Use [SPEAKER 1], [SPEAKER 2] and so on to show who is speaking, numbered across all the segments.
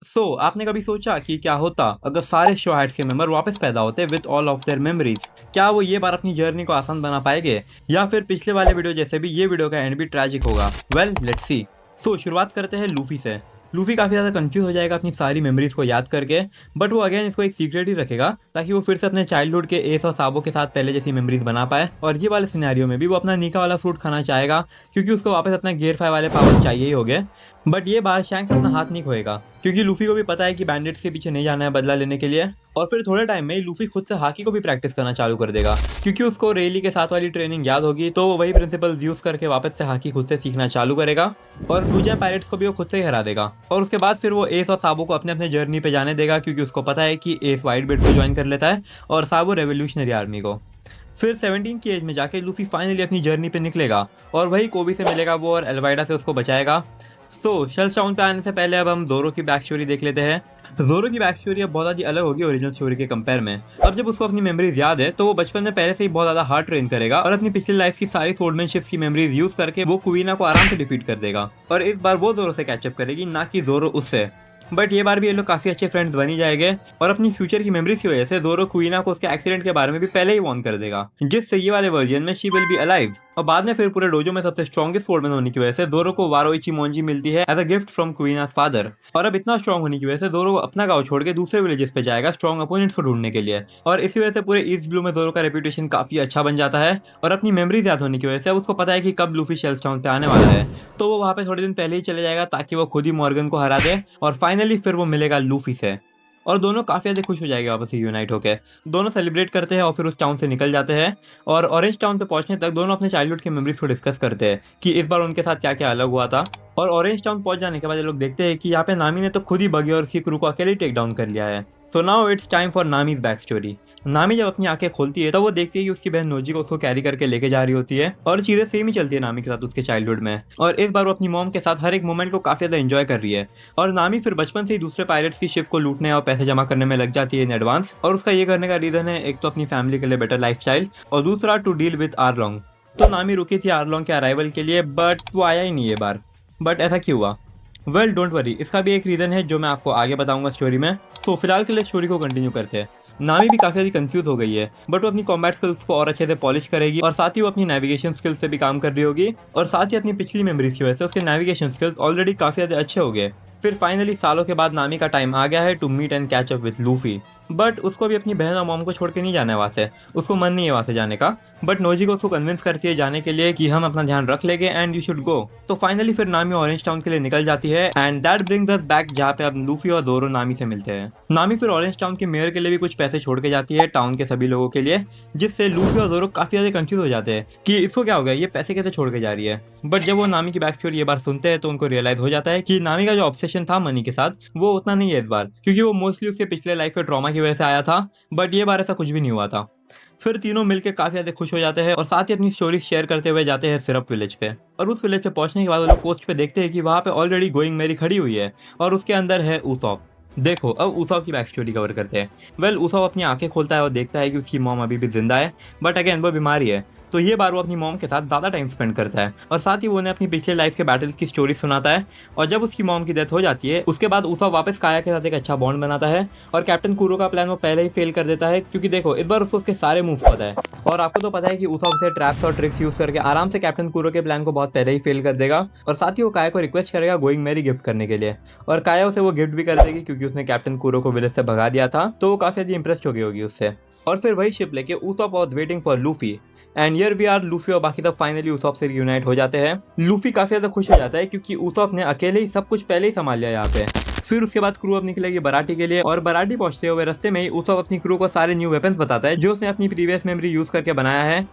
[SPEAKER 1] आपने कभी सोचा कि क्या होता अगर सारे शो हाइट्स के मेंबर वापस पैदा होते with all of their memories? क्या वो ये बार अपनी जर्नी को आसान बना पाएंगे, या फिर पिछले वाले वीडियो जैसे भी ये वीडियो का एंड भी ट्रैजिक होगा? Well, let's see. शुरुआत करते हैं लूफी से। लूफी काफ़ी ज़्यादा कंफ्यूज हो जाएगा अपनी सारी मेमोरीज को याद करके, बट वो अगेन इसको एक सीक्रेट ही रखेगा ताकि वो फिर से अपने चाइल्डहुड के एस और साबो के साथ पहले जैसी मेमोरीज बना पाए। और ये वाले सिनेरियो में भी वो अपना नीका वाला फ्रूट खाना चाहेगा, क्योंकि उसको वापस अपना गियर 5 वाले पावर चाहिए ही होंगे। बट ये बार शैंक्स अपना हाथ नहीं खोएगा, क्योंकि लूफी को भी पता है कि बैंडिट्स के पीछे नहीं जाना है बदला लेने के लिए। और फिर थोड़े टाइम में लूफी खुद से हाकी को भी प्रैक्टिस करना चालू कर देगा, क्योंकि उसको रेली के साथ वाली ट्रेनिंग याद होगी। तो वो वही प्रिंसिपल यूज करके वापस से हाकी खुद से सीखना चालू करेगा, और ब्लूजैम पायरेट्स को भी वो खुद से ही हरा देगा। और उसके बाद फिर वो एस और साबो को अपने अपने जर्नी पे जाने देगा, क्योंकि उसको पता है कि एस वाइट बेल्ट को ज्वाइन कर लेता है और साबो रेवोल्यूशनरी आर्मी को। फिर 17 की एज में जाके लूफी फाइनली अपनी जर्नी पे निकलेगा, और वही कोबी से मिलेगा वो, और एल्वाइडा से उसको बचाएगा। शेल्स टाउन पे आने से पहले अब हम जोरो की बैक स्टोरी देख लेते हैं। जोरो की बैक स्टोरी अब बहुत ज़्यादा अलग होगी ओरिजिनल स्टोरी के कंपेयर में। अब जब उसको अपनी मेमोरीज याद है, तो वो बचपन में पहले से ही बहुत ज़्यादा हार्ड ट्रेन करेगा, और अपनी पिछली लाइफ की सारी स्वॉर्डमैनशिप की मेमोरीज यूज करके वो कुवीना को आराम से डिफीट कर देगा। और इस बार वो जोरो से कैचअप करेगी, ना कि जोरो उससे। बट ये बार भी ये लोग काफी अच्छे फ्रेंड्स बनी जाएंगे, और अपनी फ्यूचर की मेमोरीज की वजह से जोरो कुवीना को उसके एक्सीडेंट के बारे में भी पहले ही वार्न कर देगा, जिससे ये वाले वर्जन में शी विल बी अलाइव। और बाद में फिर पूरे डोजो में सबसे स्ट्रॉन्गेस्ट स्वॉर्डमैन होने की वजह से जोरो को वारोइची मोंजी मिलती है as a gift from Kuina's father. और अब इतना स्ट्रॉन्ग होने की वजह से जोरो अपना गांव छोड़ के दूसरे विलेजेस पे जाएगा स्ट्रॉन्ग अपोनेंट्स को ढूंढने के लिए। और इसी वजह से पूरे ईस्ट ब्लू में जोरो का रेपुटेशन काफी अच्छा बन जाता है। और अपनी मेमोरीज याद होने की वजह से अब उसको पता है कि कब लूफी शेल्स टाउन पे आने वाला है, तो वो वहाँ पे थोड़े दिन पहले ही चले जाएगा ताकि वो खुद ही मॉर्गन को हरा दे। और फाइनली फिर वो मिलेगा लूफी से, और दोनों काफ़ी ज़्यादा खुश हो जाएंगे वापस से यूनाइट होकर। दोनों सेलिब्रेट करते हैं और फिर उस टाउन से निकल जाते हैं। और ऑरेंज टाउन पे पहुंचने तक दोनों अपने चाइल्डहुड की मेमोरीज को डिस्कस करते हैं कि इस बार उनके साथ क्या क्या अलग हुआ था। और ऑरेंज टाउन पहुंच जाने के बाद ये लोग देखते हैं कि यहाँ पे नामी ने तो खुद ही बगी और उसकी क्रू को अकेले टेक डाउन कर लिया है। So now it's time for Nami's back story. Nami जब अपनी आंखें खोलती है तो वो देखती है कि उसकी बहन नोजी को उसको कैरी करके लेके जा रही होती है, और चीजें सेम ही चलती है नामी के साथ उसके चाइल्डहुड में। और इस बार वो अपनी मॉम के साथ हर एक मोमेंट को काफी ज्यादा एंजॉय कर रही है। और नामी फिर बचपन से ही दूसरे पायरेट्स की शिप को लूटने और पैसे जमा करने में लग जाती है इन एडवांस। और उसका ये करने का रीजन है, एक तो अपनी फैमिली के लिए बेटर लाइफस्टाइल, और दूसरा टू डील विद आरलोंग। तो नामी रुकी थी आरलोंग के अराइवल के लिए, बट वो आया ही नहीं ये बार। बट ऐसा क्यों हुआ? वेल, डोंट वरी, इसका भी एक रीजन है जो मैं आपको आगे बताऊंगा स्टोरी में। तो फिलहाल के लिए स्टोरी को कंटिन्यू करते हैं। नामी भी काफी ज़्यादा कंफ्यूज हो गई है, बट वो अपनी कॉम्बैट स्किल्स को और अच्छे से पॉलिश करेगी, और साथ ही वो अपनी नेविगेशन स्किल्स से भी काम कर रही होगी। और साथ ही अपनी पिछली मेमोरीज की वजह से उसके नेविगेशन स्किल्स ऑलरेडी काफी ज़्यादा अच्छे हो गए। फिर फाइनली सालों के बाद नामी का टाइम आ गया है to meet and catch up with Luffy. But उसको भी अपनी बहन और मॉम को छोड़ के नहीं जाना है वहाँ से, उसको मन नहीं है वहाँ से जाने का। बट नोजी को उसको कन्विंस करती है जाने के लिए कि हम अपना ध्यान रख लेंगे एंड यू शुड गो। तो फाइनली फिर नामी ऑरेंज टाउन के लिए निकल जाती है, and that brings us back, जहाँ पे अब लूफी और जोरो नामी से मिलते हैं। नामी फिर ऑरेंज टाउन के मेयर के लिए भी कुछ पैसे छोड़ के जाती है टाउन के सभी लोगों के लिए, जिससे लूफी और जोरो काफी ज्यादा कंफ्यूज हो जाते हैं कि इसको क्या हो गया, ये पैसे कैसे छोड़ के जा रही है। बट जब वो नामी की बैक स्टोरी ये बार सुनते हैं तो उनको रियलाइज हो जाता है कि नामी का जो ऑब्सेशन था मनी के साथ, वो उतना नहीं है इस बार, क्योंकि वो मोस्टली उसके पिछले लाइफ के ट्रॉमा की वजह से आया था। बट ये बार ऐसा कुछ भी नहीं हुआ था। फिर तीनों मिलकर काफी ज्यादा खुश हो जाते हैं, और साथ ही अपनी स्टोरी शेयर करते हुए जाते हैं सिरप विलेज पे। और उस विलेज पे पहुंचने के बाद वो लोग कोस्ट पे देखते हैं कि वहाँ पे ऑलरेडी गोइंग मैरी खड़ी हुई है, और उसके अंदर है उसॉप। देखो, अब उसॉप की बैक स्टोरी कवर करते हैं। वेल, उसॉप अपनी आंखें खोलता है और देखता है कि उसकी मॉम अभी भी जिंदा है, बट अगेन वो बीमारी है। तो ये बार वो अपनी मॉम के साथ ज़्यादा टाइम स्पेंड करता है, और साथ ही वो उन्हें अपनी पिछले लाइफ के बैटल्स की स्टोरी सुनाता है। और जब उसकी मॉम की डेथ हो जाती है, उसके बाद उसा वापस काया के साथ एक अच्छा बॉन्ड बनाता है, और कैप्टन कूरो का प्लान वो पहले ही फेल कर देता है, क्योंकि देखो इस बार उसको उसके सारे मूव पता है। और आपको तो पता है कि उसा उसे ट्रैप्स और ट्रिक्स यूज करके आराम से कैप्टन कूरो के प्लान को बहुत पहले ही फेल कर देगा। और साथ ही वो काया को रिक्वेस्ट करेगा गोइंग मैरी गिफ्ट करने के लिए, और काया उसे वो गिफ्ट भी कर देगी, क्योंकि उसने कैप्टन कूरो को विलेज से भगा दिया था। तो वो काफी ज्यादा इंप्रेस्ड हो गई होगी उससे। और फिर वही शिप लेके Usopp was waiting for Luffy, and here we are. Luffy और बाकी सब फाइनली उसॉप से रियूनाइट हो जाते हैं। लूफी काफी ज्यादा खुश हो जाता है, क्योंकि उसॉप ने अकेले ही सब कुछ पहले ही संभाल लिया यहाँ पे। फिर उसके बाद क्रू अब निकलेगी बराटी के लिए, और बराटी पहुंचते हुए रास्ते में ही उसॉप अपनी क्रू को सारे न्यू वेपन्स बताता है जो उसने अपनी प्रीवियस मेमोरी यूज करके बनाया है।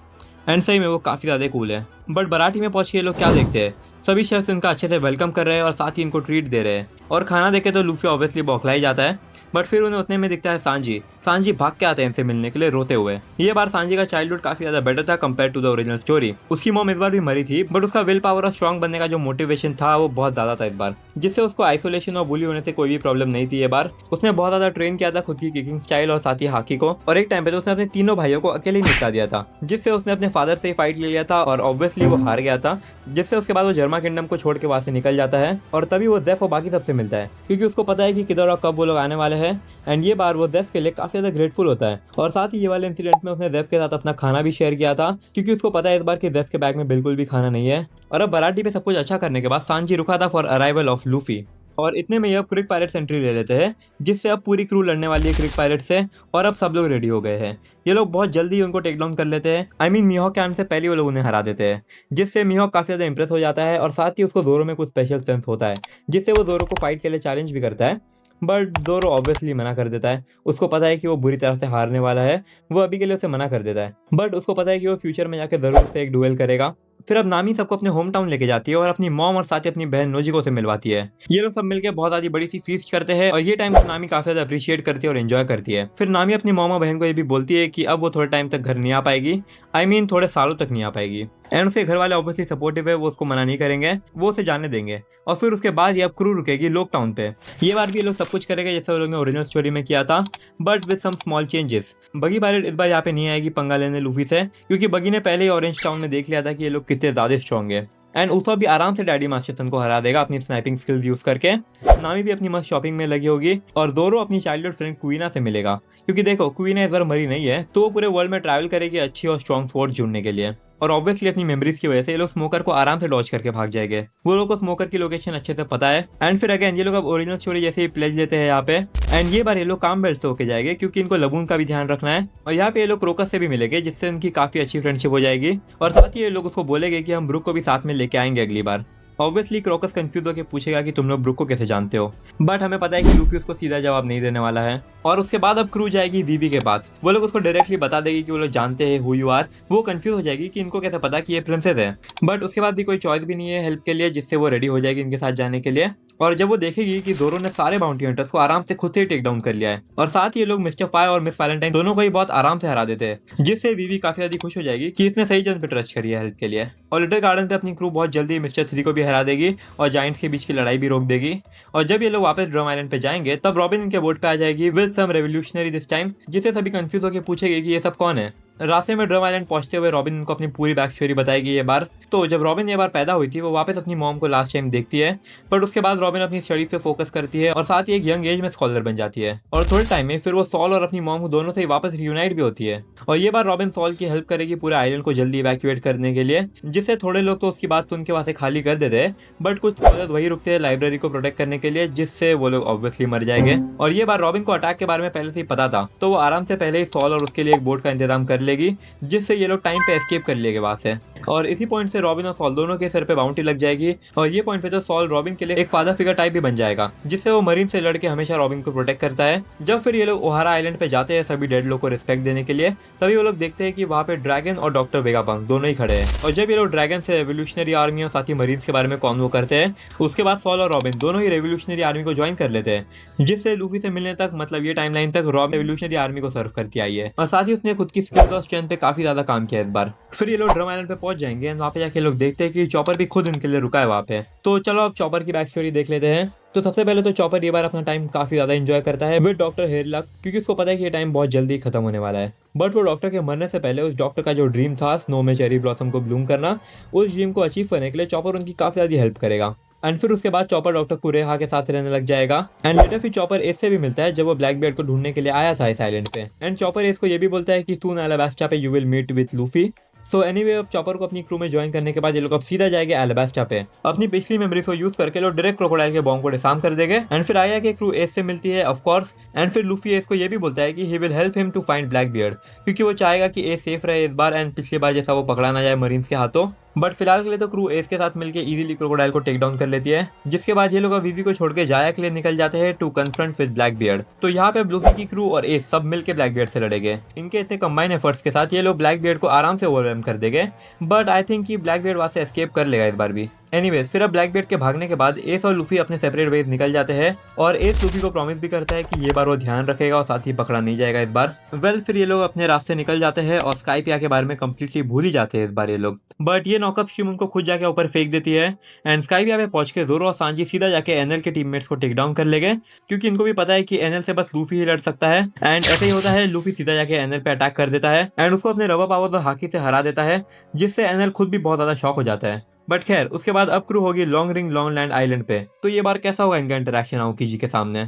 [SPEAKER 1] एंड सही में वो काफी ज्यादा कूल है। बट बराटी में पहुंच के लोग क्या देखते हैं, सभी शेफ्स इनका अच्छे से वेलकम कर रहे हैं और साथ ही इनको ट्रीट दे रहे हैं। और खाना देखे तो लूफी ऑब्वियसली बौखला ही जाता है। बट फिर उन्हें उतने में दिखता है सांजी भाग के आते हैं इनसे मिलने के लिए रोते हुए। ये बार सांजी का चाइल्डहुड काफी ज्यादा बेटर था compare to the original story. उसकी मॉम इस बार भी मरी थी, बट उसका विल पावर और स्ट्रॉन्ग बनने का जो मोटिवेशन था वो बहुत ज्यादा था इस बार, जिससे उसको आइसोलेशन और बुली होने से कोई भी प्रॉब्लम नहीं थी। ये बार उसने बहुत ज्यादा ट्रेन किया था खुद की किकिंग स्टाइल और साथ ही हाकी को, और एक टाइम पे तो उसने अपने तीनों भाइयों को अकेले ही निपटा दिया था, जिससे उसने अपने फादर से ही फाइट ले लिया था और ऑब्वियसली वो हार गया था, जिससे उसके बाद वो जर्मा किंगडम को छोड़ के वहां से निकल जाता है। और तभी वो जेफ और बाकी सबसे मिलता है, क्योंकि उसको पता है कि किधर और कब वो लोग आने वाले हैं। एंड ये बार वो जेफ के लिए काफी ज्यादा ग्रेटफुल होता है, और साथ ही ये वाले इंसिडेंट में उसने जेफ के साथ अपना खाना भी शेयर किया था, क्योंकि उसको पता है इस बार कि जेफ के बैग में बिल्कुल भी खाना नहीं है। और अब बराटी पे सब कुछ अच्छा करने के बाद सांजी रुका था फॉर अराइवल ऑफ लूफी, और इतने में अब क्रिक पायरेट्स एंट्री ले लेते हैं, जिससे अब पूरी क्रू लड़ने वाली है क्रिक पायरेट से, और अब सब लोग रेडी हो गए हैं। ये लोग बहुत जल्दी उनको टेक डाउन कर लेते हैं। आई मीन मीहॉक के आने से पहले वो लोग उन्हें हरा देते हैं, जिससे मीहॉक काफी ज्यादा इंप्रेस हो जाता है, और साथ ही उसको जोरो में कुछ स्पेशल सेंस होता है, जिससे वो जोरो को फाइट के लिए चैलेंज भी करता है। बट जोरो ऑब्वियसली मना कर देता है। उसको पता है कि वो बुरी तरह से हारने वाला है, वो अभी के लिए उसे मना कर देता है, बट उसको पता है कि वो फ्यूचर में जाकर जरूर से एक डुएल करेगा। फिर अब नामी सबको अपने होम टाउन लेके जाती है और अपनी मॉम और साथ ही अपनी बहन नोजिको से मिलवाती है। ये लोग सब मिलकर बहुत ज्यादा बड़ी सी फीस्ट करते हैं, और ये टाइम को नामी काफी ज्यादा अप्रिशिएट करती है और एंजॉय करती है। फिर नामी अपनी मॉम और बहन को ये भी बोलती है कि अब वो थोड़े टाइम तक घर नहीं आ पाएगी, आई मीन थोड़े सालों तक नहीं आ पाएगी। एंड उसके घर वाले ऑब्वियसली सपोर्टिव है, वो उसको मना नहीं करेंगे, वो उसे जाने देंगे। और फिर उसके बाद ये अब क्रू रुकेगी लोक टाउन पे। ये बार भी ये लोग सब कुछ करेंगे जैसे वो लोग ने ओरिजिनल स्टोरी में किया था, but with some small changes. Buggy pirate इस बार यहाँ पे नहीं आएगी पंगा लेने लूफी से, क्योंकि बगी ने पहले ही ऑरेंज टाउन में देख लिया था कि ये लोग कितने ज्यादा स्ट्रॉन्ग है। एंड उथो भी आराम से डैडी मास्टरसन को हरा देगा अपनी स्नाइपिंग स्किल्स यूज करके। नामी भी अपनी मस्त शॉपिंग में लगी होगी, और दोरो अपनी चाइल्डहुड फ्रेंड क्वीना से मिलेगा, क्योंकि देखो क्वीना इस बार मरी नहीं है, तो वो पूरे वर्ल्ड में ट्रैवल करेगी अच्छी और स्ट्रॉन्ग फोर्स ढूंढने के लिए। और ऑब्वियसली अपनी मेमोरीज की वजह से ये लोग स्मोकर को आराम से डॉज करके भाग जाएंगे। वो लोग को स्मोकर की लोकेशन अच्छे से पता है। एंड फिर अगेन ये लोग अब ओरिजिनल स्टोरी जैसे ही प्लेज लेते हैं यहाँ पे। एंड ये बार ये लोग काम बेल्ट से होके जाएंगे, क्योंकि इनको लबून का भी ध्यान रखना है, और यहाँ पे ये लोग क्रोकस से भी मिलेंगे, जिससे उनकी काफी अच्छी फ्रेंडशिप हो जाएगी। और साथ ही ये लोग उसको बोलेंगे कि हम ब्रुक को भी साथ में लेके आएंगे अगली बार। ऑब्वियसली क्रोकस कंफ्यूज होकर पूछेगा कि तुम लोग ब्रुक को कैसे जानते हो, बट हमें पता है कि लूफी उसको सीधा जवाब नहीं देने वाला है। और उसके बाद अब क्रू जाएगी दीदी के पास, वो लोग उसको डायरेक्टली बता देगी कि वो लोग जानते हैं हु यू आर। वो कंफ्यूज हो जाएगी कि इनको कैसे पता कि ये प्रिंसेस है, बट उसके बाद भी कोई चॉइस भी नहीं है हेल्प के लिए, जिससे वो रेडी हो जाएगी इनके साथ जाने के लिए। और जब वो देखेगी कि जोरो ने सारे बाउंटी हंटर्स को आराम से खुद से टेक डाउन कर लिया है, और साथ ही ये लोग मिस्टर फाय और मिस वैलेंटाइन दोनों को ही बहुत आराम से हरा देते हैं, जिससे वीवी काफी ज्यादा खुश हो जाएगी कि इसने सही जन पे ट्रस्ट करी है हेल्प के लिए। और लिटिल गार्डन पे अपनी क्रू बहुत जल्दी मिस्टर 3 को भी हरा देगी, और जायंट्स के बीच की लड़ाई भी रोक देगी। और जब ये लोग वापस ड्रम आइलैंड पे जाएंगे, तब रॉबिन इनके बोट पे आ जाएगी with some revolutionary this time, जिससे सभी कंफ्यूज होकर पूछेगी कि ये सब कौन है। रास्ते में ड्रम आइलैंड पहुंचते हुए रॉबिन उनको अपनी पूरी बैक स्टोरी बताएगी ये बार। तो जब रॉबिन ये बार पैदा हुई थी, वो वापस अपनी मॉम को लास्ट टाइम देखती है, बट उसके बाद रॉबिन अपनी स्टडीज पे फोकस करती है, और साथ ही एक यंग एज में स्कॉलर बन जाती है। और थोड़े टाइम में फिर वो सॉल और अपनी मॉम दोनों से ही वापस रियूनाइट भी होती है। और ये बार रॉबिन सॉल की हेल्प करेगी पूरे आइलैंड को जल्दी इवैक्यूएट करने के लिए, जिससे थोड़े लोग तो उसकी बात सुन के वहां से खाली कर देते हैं, बट कुछ स्कॉलर वही रुकते हैं लाइब्रेरी को प्रोटेक्ट करने के लिए, जिससे वो लोग ऑब्वियसली मर जाएंगे। और ये बार रॉबिन को अटैक के बारे में पहले से ही पता था, तो वो आराम से पहले ही सॉल और उसके लिए एक बोट का इंतजाम कर लेगी, जिससे ये लोग टाइम पे एस्केप कर लेंगे वहां से। और इसी पॉइंट से रॉबिन और सॉल दोनों के सर पे बाउंटी लग जाएगी, और ये पॉइंट पे तो सॉल रॉबिन के लिए एक फादर फिगर टाइप भी बन जाएगा, जिससे वो मरीन से लड़के हमेशा रॉबिन को प्रोटेक्ट करता है। जब फिर ये लोग ओहारा आइलैंड पे जाते हैं सभी डेड लोग को रिस्पेक्ट देने के लिए, तभी वो लोग देखते हैं कि वहाँ पे ड्रैगन और डॉक्टर वेगापंक दोनों ही खड़े हैं। और जब ये लोग ड्रैगन से रेवोल्यूशनरी आर्मी और साथ ही मरीन्स के बारे में कॉन्वो करते हैं, उसके बाद सॉल और रॉबिन दोनों ही रेवोल्यूशनरी आर्मी को ज्वाइन कर लेते हैं, जिससे लूफी से मिलने तक मतलब ये टाइमलाइन तक रॉबिन रेवोल्यूशनरी आर्मी को सर्व करती आई है। और साथ ही उसने खुद की स्किल्स और स्ट्रेंथ पे काफी ज्यादा काम किया इस बार। फिर ये लोग ड्रम आइलैंड पे पहुंच जाएंगे, वहाँ पे जाके लोग देखते हैं कि चॉपर भी खुद इनके लिए रुका है वहाँ पे। तो चलो अब चॉपर की बैक स्टोरी देख लेते हैं। तो सबसे पहले तो चॉपर ये बार अपना टाइम काफी ज्यादा एंजॉय करता है विद डॉक्टर हेरलक, क्योंकि उसको पता है कि ये टाइम बहुत जल्दी खत्म होने वाला है। बट वो डॉक्टर के मरने से पहले उस डॉक्टर का जो ड्रीम था स्नो में चेरी ब्लॉसम को ब्लूम करना, उस ड्रीम को अचीव करने के लिए चॉपर उनकी काफी ज्यादा हेल्प करेगा। एंड फिर उसके बाद चॉपर डॉक्टर कुरेहा के साथ रहने लग जाएगा। एंड लेटर फिर चॉपर एस से भी मिलता है जब वो ब्लैक बियर्ड को ढूंढने के लिए आया था इस आइलैंड पे। एंड चॉपर एस को ये भी बोलता है कि सून अलाबास्टा पे you will meet with Luffy. So anyway अब चॉपर को अपनी क्रू में ज्वाइन करने के बाद ये लोग अब सीधा जाएंगे अलाबास्टा पे। अपनी पिछली मेमोरीज को यूज करके लोग डायरेक्ट क्रोकोडाइल के बॉम्ब को डिसार्म कर देंगे। एंड फिर आया कि क्रू एस से मिलती है ऑफ कोर्स। एंड फिर लूफी एस को ये भी बोलता है कि he will help him to find Blackbeard, क्योंकि वो चाहेगा कि एस सेफ रहे इस बार, एंड पिछली बार जैसा वो पकड़ा ना जाए मरीन्स के हाथों। बट फिलहाल के लिए तो क्रू एस के साथ मिलकर इजीली क्रोकोडाइल को टेक डाउन कर लेती है, जिसके बाद ये लोग वीवी को छोड़ के जाया के लिए निकल जाते हैं to confront with Blackbeard. तो यहाँ पे लूफी की क्रू और एस सब मिलकर ब्लैक बियर्ड से लड़ेंगे। इनके इतने कंबाइन एफर्ट्स के साथ ये लोग ब्लैक बियर्ड को आराम से ओवरवेलम कर देंगे, बट आई थिंक कि ब्लैक बियर्ड वहां से एस्केप कर लेगा इस बार भी। एनीवेज फिर अब ब्लैकबीयर्ड के भागने के बाद एस और लूफी अपने सेपरेट वेज निकल जाते हैं और एस लूफी को प्रॉमिस भी करता है कि ये बार वो ध्यान रखेगा और साथ ही पकड़ा नहीं जाएगा इस बार। फिर ये लोग अपने रास्ते निकल जाते हैं और स्काइपिया के बारे में कंप्लीटली भूल ही जाते हैं इस बार ये लोग। बट ये नॉकअप स्ट्रीम उनको खुद जाके ऊपर फेंक देती है एंड स्काइपिया पे पहुंच के जोरो और सांजी सीधा जाके एनएल के टीममेट्स को टेक डाउन कर लेंगे, क्योंकि इनको भी पता है कि एनएल से बस लूफी ही लड़ सकता है। एंड ऐसे ही होता है, लूफी सीधा जाके एनएल पे अटैक कर देता है एंड उसको अपने रबर पावर और हाकी से हरा देता है, जिससे एनएल खुद भी बहुत ज्यादा शॉक हो जाता है। बट खैर उसके बाद अब क्रू होगी long ring long land island पे। तो ये बार कैसा होगा इनका इंटरेक्शन आओकी जी के सामने?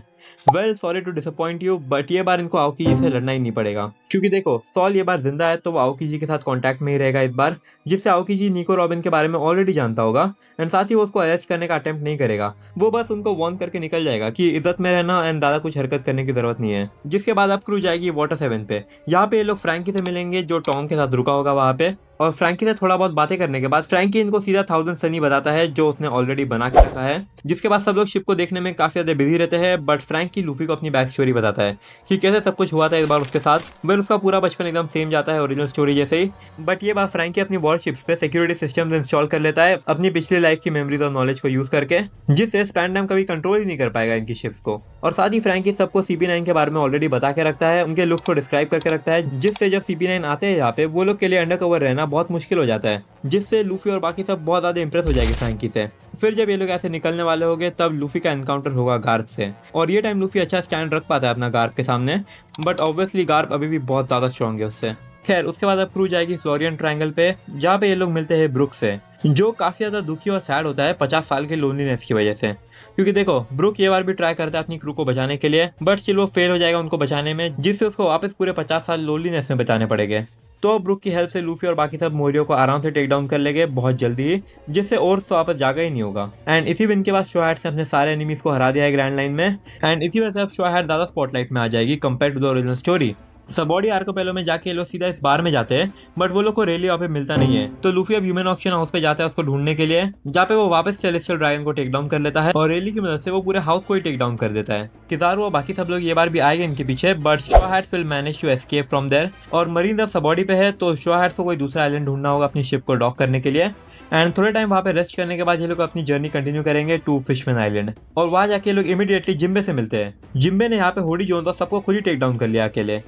[SPEAKER 1] Well sorry to disappoint you, but ये बार इनको आओकी जी से लड़ना ही नहीं पड़ेगा, क्योंकि देखो सॉल ये बार जिंदा है तो वो आओकी जी के साथ कांटेक्ट में ही रहेगा इस बार, जिससे आओकी जी निको रॉबिन के बारे में ऑलरेडी जानता होगा एंड साथ ही वो उसको अरेस्ट करने का अटेम्प्ट नहीं करेगा। वो बस उनको वार्न करके निकल जाएगा कि इज्जत में रहना एंड ज्यादा कुछ हरकत करने की जरूरत नहीं है। जिसके बाद अब क्रू जाएगी वाटर 7 पे। यहाँ पे ये लोग फ्रैंकी से मिलेंगे जो टॉम के साथ रुका होगा वहाँ पे, और फ्रैंकी से थोड़ा बहुत बातें करने के बाद फ्रैंकी इनको सीधा 1000 सनी बताता है जो उसने ऑलरेडी बना के रखा है। जिसके बाद सब लोग शिप को देखने में काफी ज्यादा बिजी रहते हैं, बट फ्रैंकी लूफी को अपनी बैक स्टोरी बताता है कि कैसे सब कुछ हुआ था इस बार उसके साथ। फिर उसका पूरा बचपन एकदम सेम जाता है ओरिजिनल स्टोरी जैसे ही, बट ये बार फ्रैंकी अपनी वॉरशिप्स पे सिक्योरिटी सिस्टम इंस्टॉल कर लेता है अपनी पिछली लाइफ की मेमोरीज और नॉलेज को यूज करके, जिससे स्पैंडम कभी कंट्रोल ही नहीं कर पाएगा इनकी शिप्स को। और साथ ही फ्रैंकी सबको CP9 के बारे में ऑलरेडी बता के रखता है, उनके लुक्स को डिस्क्राइब करके रखता है, जिससे जब CP9 आते हैं यहाँ पे वो लोग के लिए अंडरकवर रहना बहुत मुश्किल हो जाता है, जिससे लूफी और बाकी सब बहुत ज्यादा इंप्रेस हो जाएगी फ्रैंकी से। फिर जब ये लोग ऐसे निकलने वाले होंगे तब लूफी का एनकाउंटर होगा गार्प से, और ये टाइम लूफी अच्छा स्टैंड रख पाता है अपना गार्प के सामने, बट ऑब्वियसली गार्प अभी भी बहुत ज्यादा स्ट्रॉन्ग है उससे। खैर उसके बाद अब क्रू जाएगी फ्लोरियन ट्रायंगल पे, जहाँ पे ये लोग मिलते हैं ब्रुक से, जो काफी ज्यादा दुखी और सैड होता है 50 साल के लोनलीनेस की वजह से। क्योंकि देखो ब्रुक ये बार भी ट्राई करता है अपनी क्रू को बचाने के लिए, बट स्टिल वो फेल हो जाएगा उनको बचाने में, जिससे उसको वापस पूरे 50 साल लोनलीनेस में बचाने पड़ेंगे। तो ब्रुक की हेल्प से लूफी और बाकी सब मोरियो को आराम से टेक डाउन कर लेंगे बहुत जल्दी ही, जिससे और तो वापस जागा ही नहीं होगा। एंड इसी विन के बाद शो हैट्स ने अपने सारे एनिमीज को हरा दिया है ग्रैंड लाइन में, एंड इसी वजह से अब शो हैट ज्यादा स्पॉटलाइट में आ जाएगी compare to the original story. Sabaody archipelago में जाके लोग सीधा इस बार में जाते हैं, बट वो लोग को रेली वहाँ पे मिलता नहीं है। तो लूफी अब ह्यूमन ऑक्शन हाउस पे जाता है उसको ढूंढने के लिए, जहाँ पे वो वापस सेलेस्टियल ड्रैगन को टेक डाउन कर लेता है और रेली की मदद से वो पूरे हाउस को ही टेक डाउन कर देता है। किजारू और बाकी सब लोग ये बार भी आएंगे इनके पीछे, बट शो Hats will manage to escape from there. और मरीन अब सबॉडी पे है तो शो हैट्स को कोई दूसरा आइलैंड ढूंढना होगा अपनी शिप को डॉक करने के लिए। एंड थोड़े टाइम वहाँ पे रेस्ट करने के बाद ये लोग अपनी जर्नी कंटिन्यू करेंगे टू फिशमैन आइलैंड, और वहाँ जाके लोग इमीडिएटली जिम्बे से मिलते हैं। जिम्बे ने यहाँ पे होडी जोन और सबको खुद ही टेक डाउन कर लिया अकेले।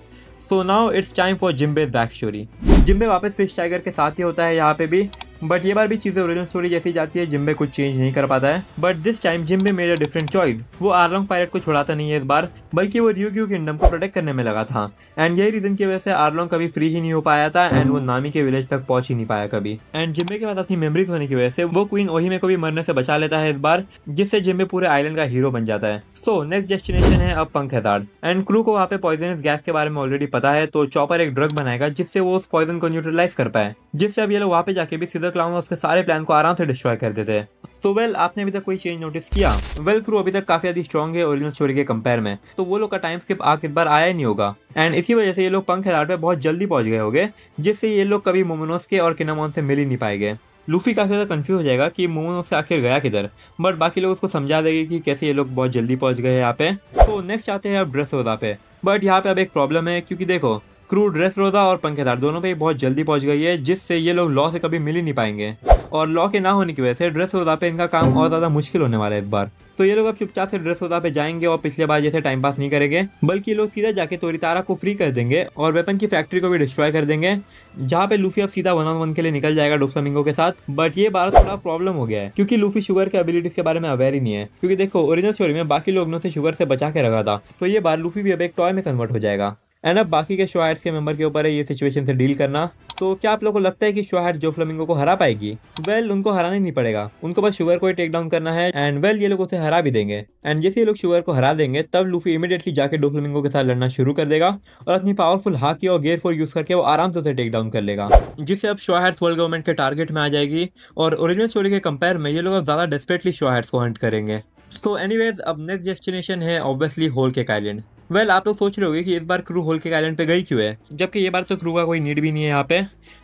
[SPEAKER 1] सो now it's time for जिम्बे back story. जिम्बे वापस फिश टाइगर के साथ ही होता है यहाँ पे भी, बट ये बार भी चीजें ओरिजिनल स्टोरी जैसी जाती है, जिम्बे कुछ चेंज नहीं कर पाता है। But this time जिम्बे made a different choice. वो आर्लोंग पायरेट को छुड़ाता नहीं है इस बार, बल्कि वो रियोग्यू किंगडम को प्रोटेक्ट करने में लगा था। एंड यही रीजन की वजह से आर्लोंग कभी फ्री ही नहीं हो पाया था एंड वो नामी के विलेज तक पहुंच ही नहीं पाया कभी। एंड जिम्बे के बाद अपनी मेमोरीज होने की वजह से वो क्वीन ओहिमे को भी मरने से बचा लेता है इस बार, जिससे जिम्बे पूरे आइलैंड का हीरो बन जाता है। सो नेक्स्ट डेस्टिनेशन है अब पंख हैजार्ड, एंड क्रू को वहाँ पे पॉइजनस गैस के बारे में ऑलरेडी पता है, तो चॉपर एक ड्रग बनाएगा जिससे वो उस पॉइजन को न्यूट्रलाइज कर पाए, जिससे अब ये लोग वहाँ पे जाके भी सीधा क्लाउन उसके सारे प्लान को आराम से डिस्ट्रॉय कर देते हैं। सो वेल आपने अभी तक कोई चेंज नोटिस किया? वेल क्रू अभी तक काफी ज्यादा स्ट्रॉन्ग है ओरिजिनल स्टोरी के कंपेयर में, तो वो लोग का टाइम स्किप आग इस बार आया ही नहीं होगा। एंड इसी वजह से ये लोग पंख हैजार्ड पे बहुत जल्दी पहुंच गए होंगे, जिससे ये लोग कभी मोमोनोस्के और किनामोन से मिल ही नहीं पाएंगे। लूफी काफी ज्यादा कंफ्यूज हो जाएगा कि मोमोनोस्के आखिर गया किधर, बट बाकी लोग उसको समझा देंगे कि कैसे ये लोग बहुत जल्दी पहुंच गए यहाँ पे। तो नेक्स्ट आते हैं अब ड्रेसरोदा पे, बट यहाँ पे अब एक प्रॉब्लम है, क्योंकि देखो क्रू ड्रेसरोदा और पंख हैजार्ड दोनों पे बहुत जल्दी पहुंच गई है, जिससे ये लोग लॉ से कभी मिल ही नहीं पाएंगे, और लॉ के ना होने की वजह से ड्रेसरोदा पे इनका काम और ज्यादा मुश्किल होने वाला है इस बार। तो ये लोग अब चुपचाप से ड्रेसरोदा पे जाएंगे और पिछले बार जैसे टाइम पास नहीं करेंगे, बल्कि ये लोग सीधा जाके तोरितारा को फ्री कर देंगे और वेपन की फैक्ट्री को भी डिस्ट्रॉय कर देंगे, जहाँ पे लूफी अब सीधा 1-on-1 के लिए निकल जाएगा डोफ्लामिंगो के साथ। बट ये बार थोड़ा प्रॉब्लम हो गया है, क्योंकि लूफी शुगर के एबिलिटीज के बारे में अवेयर ही नहीं है, क्योंकि देखो ओरिजिनल स्टोरी में बाकी लोग ने उसे शुगर से बचा के रखा था, तो ये बार लूफी भी अब एक टॉय में कन्वर्ट हो जाएगा। एंड अब बाकी के शो हैट्स के मेंबर के ऊपर है ये सिचुएशन से डील करना। तो क्या आप लोगों को लगता है कि शो हैट डोफ्लामिंगो को हरा पाएगी? वेल उनको हराना ही नहीं पड़ेगा, उनको बस शुगर को ही टेक डाउन करना है, एंड वेल ये लोग उसे हरा भी देंगे। एंड जैसे ये लोग शुगर को हरा देंगे तब लूफी इमीडिएटली जाके डोफ्लामिंगो के साथ लड़ना शुरू कर देगा और अपनी पावरफुल हाकी और गेयर 4 यूज करके वो आराम से उसे टेक डाउन कर लेगा, जिससे अब शो हैट्स वर्ल्ड गवर्नमेंट के टारगेट में आ जाएगी, और ओरिजिनल स्टोरी के कंपेयर में ये लोग अब ज्यादा डेस्परेटली शो हैट्स को हंट करेंगे। सो एनीवेज अब नेक्स्ट डेस्टिनेशन है obviously Whole Cake Island. Well आप लोग सोच रहे होंगे कि इस बार क्रू होल केक आइलैंड पे गई क्यों है, जबकि ये बार तो क्रू का कोई नीड भी नहीं है यहाँ पे।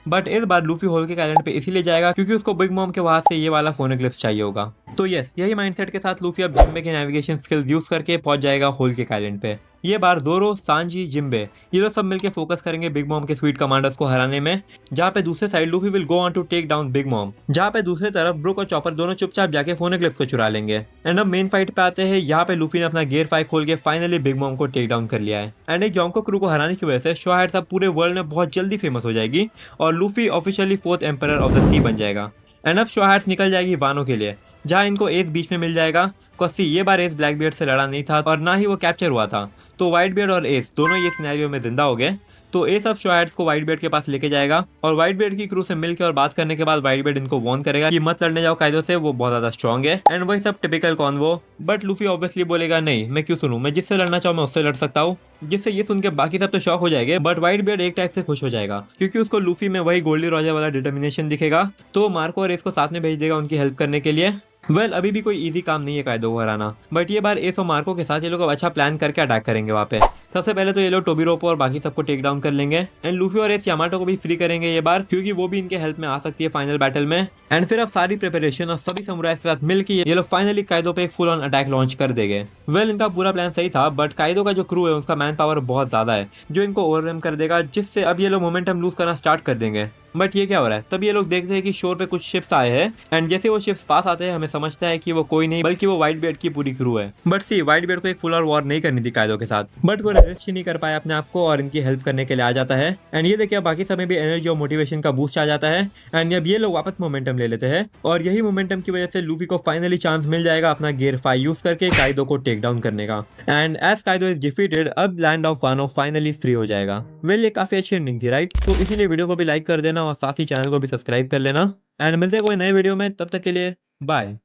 [SPEAKER 1] बट इस बार लूफी होल केक आइलैंड पे इसीलिए जाएगा क्योंकि उसको बिग मॉम के वहां से ये वाला फोनोग्लिफ्स चाहिए होगा। तो यस यही माइंडसेट के साथ लूफी अब जिम्बे के नेविगेशन स्किल्स यूज करके पहुंच जाएगा होल केक आइलैंड पे। ये बार दोरो, सांजी, जिम्बे ये लोग सब मिलकर फोकस करेंगे बिग मॉम के स्वीट कमांडर्स को हराने में, जहाँ पे दूसरे side Luffy will go on to take down Big Mom, जहाँ पे दूसरी तरफ ब्रुक और चॉपर दोनों चुपचाप जाके फोनेग्लिफ्स को चुरा लेंगे। एंड अब मेन फाइट पे आते हैं। यहाँ पे लूफी ने अपना गियर 5 खोल के फाइनली बिग मॉम को टेक डाउन कर लिया है। एंड एक योंको क्रू को हराने की वजह से शॉ हेड्स अब पूरे वर्ल्ड में बहुत जल्दी फेमस हो जाएगी और Luffy officially 4th emperor of the sea बन जाएगा। एंड अब शॉ हेड्स निकल जाएगी वानो के लिए, जहाँ इनको एस बीच में मिल जाएगा। कॉसी ये बार एस ब्लैक बियर्ड से लड़ा नहीं था और ना ही वो कैप्चर हुआ था, तो व्हाइट बियर्ड और एस दोनों ये सिनेरियो में जिंदा हो गए। तो एस अब शॉ हेड्स को व्हाइट बियर्ड के पास लेके जाएगा और व्हाइट बियर्ड की क्रू से मिलकर और बात करने के बाद व्हाइट बियर्ड इनको वार्न करेगा कि मत लड़ने जाओ कायदो से, वो बहुत ज्यादा स्ट्रॉन्ग है। एंड वही सब typical convo, but Luffy obviously बोलेगा नहीं, मैं क्यों सुनूं, मैं जिससे लड़ना चाहूँ मैं उससे लड़ सकता हूँ। जिससे ये सुन के बाकी सब तो शॉक हो जाएंगे, बट व्हाइट बियर्ड एक टाइप से खुश हो जाएगा क्योंकि उसको लूफी में वही गोल्डी रॉजर वाला डिटर्मिनेशन दिखेगा। तो मार्को और एस को साथ में भेज देगा उनकी हेल्प करने के लिए। अभी भी कोई इजी काम नहीं है कायदो को हराना, बट ये बार एस और मार्को के साथ ये लोग अब अच्छा प्लान करके अटैक करेंगे वहाँ पे। सबसे पहले तो ये लोग टोबिरोपो और बाकी सबको टेक डाउन कर लेंगे एंड लूफी और एस यामाटो को भी फ्री करेंगे ये बार, क्योंकि वो भी इनके हेल्प में आ सकती है फाइनल बैटल में। एंड फिर अब सारी प्रिपरेशन और सभी समुराई के साथ मिलकर ये लोग फाइनली कायदो पे एक फुल ऑन अटैक लॉन्च कर देंगे। इनका पूरा प्लान सही था, बट कायदो का जो क्रू है उसका मैन पावर बहुत ज्यादा है जो इनको ओवरवेम कर देगा, जिससे अब ये लोग मोमेंटम लूज करना स्टार्ट कर देंगे। बट ये क्या हो रहा है, तब ये लोग देखते हैं कि शोर पे कुछ शिप्स आए हैं एंड जैसे वो शिप्स पास आते हैं हमें समझता है कि वो कोई नहीं बल्कि वो व्हाइट बियर्ड की पूरी क्रू है। बट सी व्हाइट बियर्ड को एक फुल और वॉर नहीं करनी थी कायदो के साथ, बट वो रेजिस्ट ही नहीं कर पाया अपने आप को और इनकी हेल्प करने के लिए आ जाता है। एंड ये देखिए बाकी समय भी एनर्जी और मोटिवेशन का बूस्ट आ जाता है एंड अब ये लोग वापस मोमेंटम ले लेते हैं और यही मोमेंटम की वजह से लूफी को फाइनली चांस मिल जाएगा अपना गियर 5 यूज करके कायदो को टेक डाउन करने का। एंड एज कायदो इज डिफीटेड अब लैंड ऑफ वानो फाइनली फ्री हो जाएगा। ये काफी अच्छी एंडिंग थी राइट। तो इसीलिए वीडियो को भी लाइक कर देना और साथ ही चैनल को भी सब्सक्राइब कर लेना एंड मिलते हैं कोई नए वीडियो में, तब तक के लिए बाय।